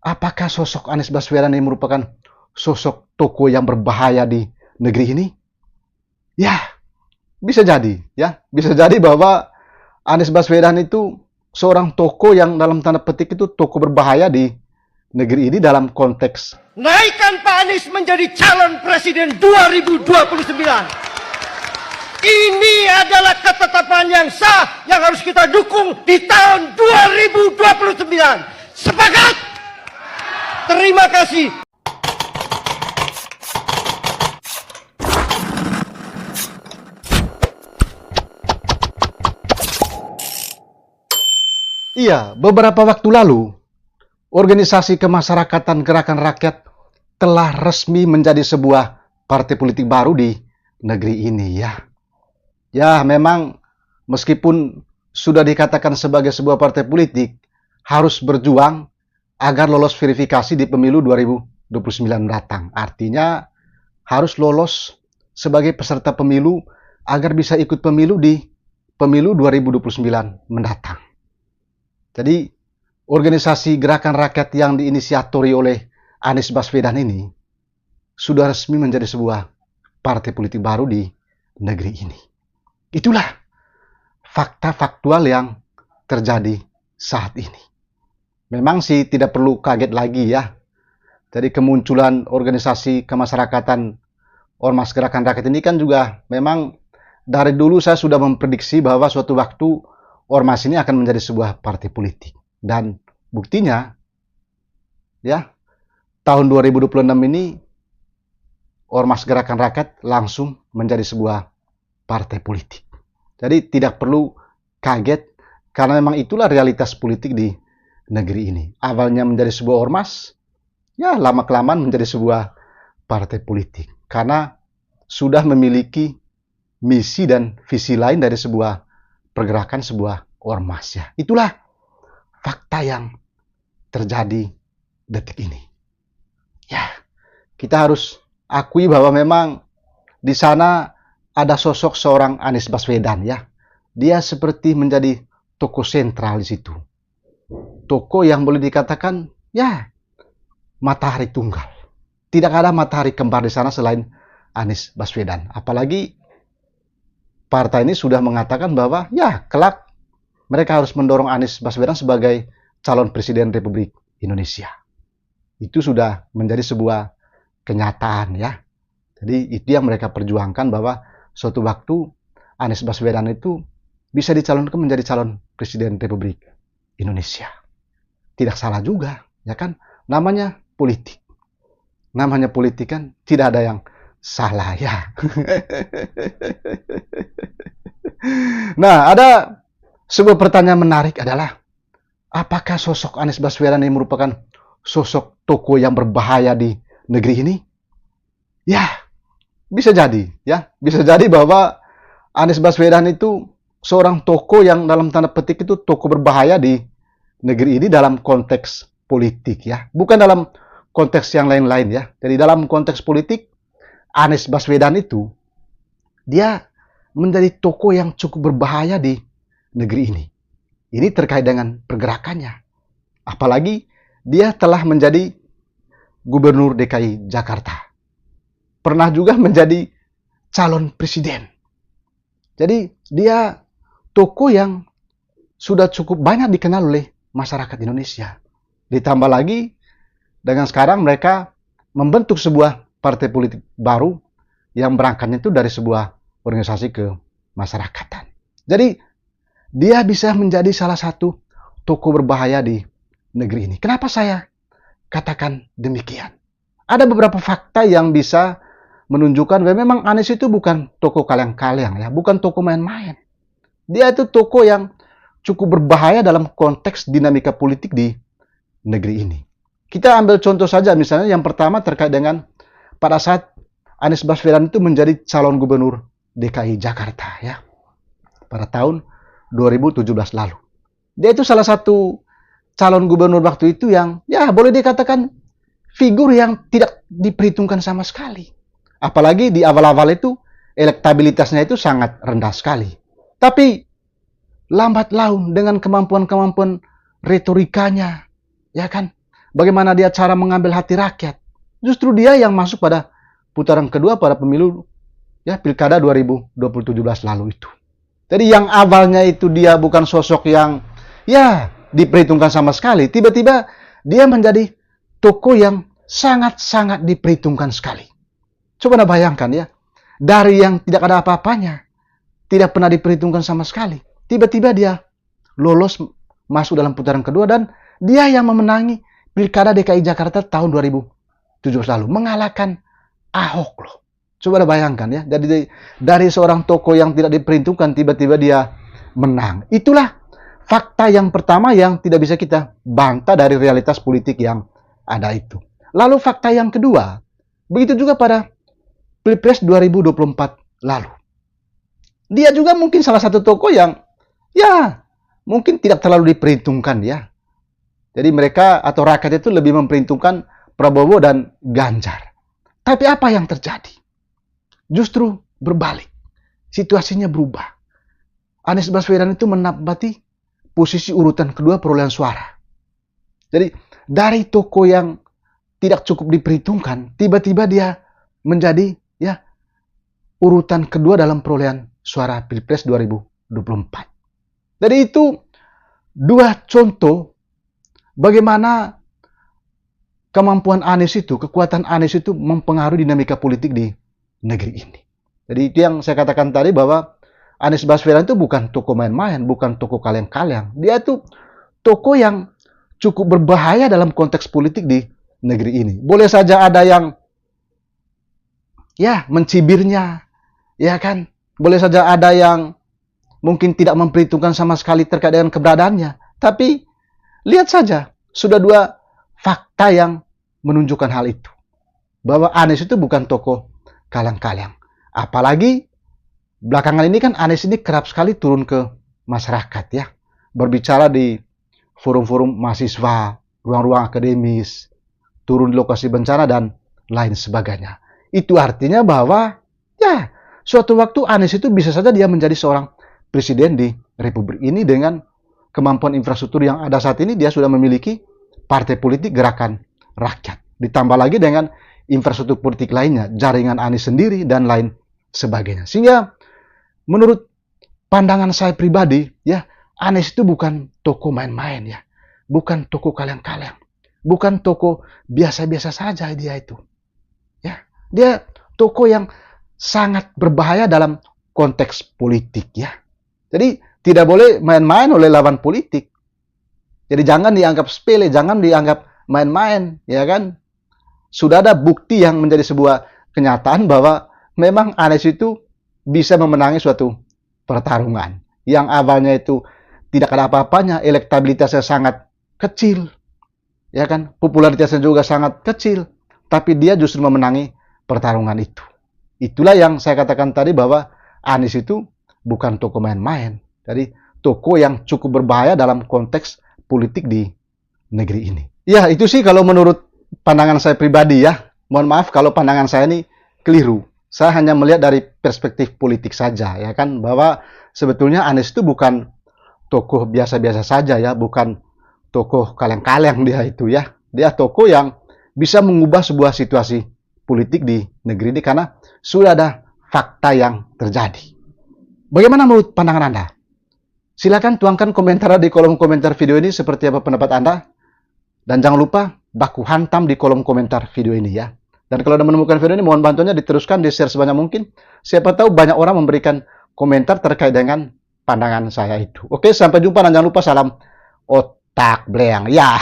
Apakah sosok Anies Baswedan ini merupakan sosok tokoh yang berbahaya di negeri ini? Ya, bisa jadi, ya. Bisa jadi bahwa Anies Baswedan itu seorang tokoh yang dalam tanda petik itu tokoh berbahaya di negeri ini dalam konteks naikkan Pak Anies menjadi calon presiden 2029. Ini adalah ketetapan yang sah yang harus kita dukung di tahun 2029. Sepakat? Terima kasih. Iya, beberapa waktu lalu, organisasi kemasyarakatan Gerakan Rakyat telah resmi menjadi sebuah partai politik baru di negeri ini ya. Ya, memang meskipun sudah dikatakan sebagai sebuah partai politik, harus berjuang agar lolos verifikasi di pemilu 2029 mendatang. Artinya harus lolos sebagai peserta pemilu agar bisa ikut pemilu di pemilu 2029 mendatang. Jadi, organisasi Gerakan Rakyat yang diinisiatori oleh Anies Baswedan ini sudah resmi menjadi sebuah partai politik baru di negeri ini. Itulah fakta faktual yang terjadi saat ini. Memang sih tidak perlu kaget lagi ya. Jadi kemunculan organisasi kemasyarakatan Ormas Gerakan Rakyat ini kan juga memang dari dulu saya sudah memprediksi bahwa suatu waktu Ormas ini akan menjadi sebuah partai politik. Dan buktinya, ya, tahun 2026 ini Ormas Gerakan Rakyat langsung menjadi sebuah partai politik. Jadi tidak perlu kaget, karena memang itulah realitas politik di negeri ini. Awalnya menjadi sebuah ormas, ya lama-kelamaan menjadi sebuah partai politik. Karena sudah memiliki misi dan visi lain dari sebuah pergerakan, sebuah ormas ya. Itulah fakta yang terjadi detik ini. Ya, kita harus akui bahwa memang di sana ada sosok seorang Anies Baswedan ya. Dia seperti menjadi tokoh sentral di situ. Tokoh yang boleh dikatakan ya matahari tunggal. Tidak ada matahari kembar di sana selain Anies Baswedan. Apalagi partai ini sudah mengatakan bahwa ya kelak mereka harus mendorong Anies Baswedan sebagai calon presiden Republik Indonesia. Itu sudah menjadi sebuah kenyataan ya. Jadi itu yang mereka perjuangkan, bahwa suatu waktu Anies Baswedan itu bisa dicalonkan menjadi calon presiden Republik Indonesia. Tidak salah juga, ya kan? Namanya politik. Namanya politik kan tidak ada yang salah ya. Nah, ada sebuah pertanyaan menarik adalah, apakah sosok Anies Baswedan ini merupakan sosok tokoh yang berbahaya di negeri ini? Ya, bisa jadi ya. Bisa jadi bahwa Anies Baswedan itu seorang tokoh yang dalam tanda petik itu tokoh berbahaya di negeri ini dalam konteks politik ya. Bukan dalam konteks yang lain-lain ya. Jadi dalam konteks politik, Anies Baswedan itu dia menjadi tokoh yang cukup berbahaya di negeri ini. Ini terkait dengan pergerakannya. Apalagi dia telah menjadi gubernur DKI Jakarta. Pernah juga menjadi calon presiden. Jadi dia tokoh yang sudah cukup banyak dikenal oleh masyarakat Indonesia. Ditambah lagi dengan sekarang mereka membentuk sebuah partai politik baru yang berangkatnya itu dari sebuah organisasi kemasyarakatan. Jadi dia bisa menjadi salah satu tokoh berbahaya di negeri ini. Kenapa saya katakan demikian? Ada beberapa fakta yang bisa menunjukkan bahwa memang Anies itu bukan tokoh kaleng-kaleng ya, bukan tokoh main-main. Dia itu tokoh yang cukup berbahaya dalam konteks dinamika politik di negeri ini. Kita ambil contoh saja, misalnya yang pertama terkait dengan pada saat Anies Baswedan itu menjadi calon gubernur DKI Jakarta ya, pada tahun 2017 lalu. Dia itu salah satu calon gubernur waktu itu yang ya boleh dikatakan figur yang tidak diperhitungkan sama sekali. Apalagi di awal-awal itu elektabilitasnya itu sangat rendah sekali. Tapi lambat laun dengan kemampuan-kemampuan retorikanya, ya kan, bagaimana dia cara mengambil hati rakyat. Justru dia yang masuk pada putaran kedua pada pemilu ya Pilkada 2017 lalu itu. Jadi yang awalnya itu dia bukan sosok yang ya diperhitungkan sama sekali, tiba-tiba dia menjadi tokoh yang sangat-sangat diperhitungkan sekali. Coba Anda bayangkan ya, dari yang tidak ada apa-apanya, tidak pernah diperhitungkan sama sekali, tiba-tiba dia lolos masuk dalam putaran kedua dan dia yang memenangi Pilkada DKI Jakarta tahun 2017 lalu, mengalahkan Ahok loh. Coba Anda bayangkan ya, jadi dari seorang tokoh yang tidak diperhitungkan tiba-tiba dia menang. Itulah fakta yang pertama yang tidak bisa kita bantah dari realitas politik yang ada itu. Lalu fakta yang kedua, begitu juga pada Pilpres 2024 lalu. Dia juga mungkin salah satu tokoh yang ya mungkin tidak terlalu diperhitungkan ya. Jadi mereka atau rakyat itu lebih memperhitungkan Prabowo dan Ganjar. Tapi apa yang terjadi? Justru berbalik. Situasinya berubah. Anies Baswedan itu menempati posisi urutan kedua perolehan suara. Jadi dari tokoh yang tidak cukup diperhitungkan, tiba-tiba dia menjadi ya urutan kedua dalam perolehan suara Pilpres 2024. Jadi itu dua contoh bagaimana kemampuan Anies itu, kekuatan Anies itu mempengaruhi dinamika politik di negeri ini. Jadi itu yang saya katakan tadi bahwa Anies Baswedan itu bukan tokoh main-main, bukan tokoh kaleng-kaleng. Dia itu tokoh yang cukup berbahaya dalam konteks politik di negeri ini. Boleh saja ada yang ya mencibirnya, ya kan? Boleh saja ada yang mungkin tidak memperhitungkan sama sekali terkait dengan keberadaannya. Tapi lihat saja, sudah dua fakta yang menunjukkan hal itu. Bahwa Anies itu bukan tokoh kaleng-kaleng. Apalagi belakangan ini kan Anies ini kerap sekali turun ke masyarakat ya. Berbicara di forum-forum mahasiswa, ruang-ruang akademis, turun di lokasi bencana dan lain sebagainya. Itu artinya bahwa ya suatu waktu Anies itu bisa saja dia menjadi seorang presiden di Republik ini dengan kemampuan infrastruktur yang ada saat ini. Dia sudah memiliki partai politik gerakan rakyat. Ditambah lagi dengan infrastruktur politik lainnya, jaringan Anies sendiri dan lain sebagainya. Sehingga menurut pandangan saya pribadi, ya Anies itu bukan tokoh main-main ya, bukan tokoh kaleng-kaleng, bukan tokoh biasa-biasa saja dia itu. Ya, dia tokoh yang sangat berbahaya dalam konteks politik ya. Jadi tidak boleh main-main oleh lawan politik. Jadi jangan dianggap sepele, jangan dianggap main-main, ya kan? Sudah ada bukti yang menjadi sebuah kenyataan bahwa memang Anies itu bisa memenangi suatu pertarungan. Yang awalnya itu tidak ada apa-apanya, elektabilitasnya sangat kecil, ya kan? Popularitasnya juga sangat kecil, tapi dia justru memenangi pertarungan itu. Itulah yang saya katakan tadi bahwa Anies itu bukan tokoh main-main. Jadi tokoh yang cukup berbahaya dalam konteks politik di negeri ini. Ya, itu sih kalau menurut pandangan saya pribadi ya. Mohon maaf kalau pandangan saya ini keliru. Saya hanya melihat dari perspektif politik saja ya kan, bahwa sebetulnya Anies itu bukan tokoh biasa-biasa saja ya, bukan tokoh kaleng-kaleng dia itu ya. Dia tokoh yang bisa mengubah sebuah situasi politik di negeri ini karena sudah ada fakta yang terjadi. Bagaimana menurut pandangan Anda? Silakan tuangkan komentar di kolom komentar video ini seperti apa pendapat Anda. Dan jangan lupa baku hantam di kolom komentar video ini ya. Dan kalau Anda menemukan video ini, mohon bantuannya diteruskan, di-share sebanyak mungkin. Siapa tahu banyak orang memberikan komentar terkait dengan pandangan saya itu. Oke, sampai jumpa dan jangan lupa salam otak bleang. Ya.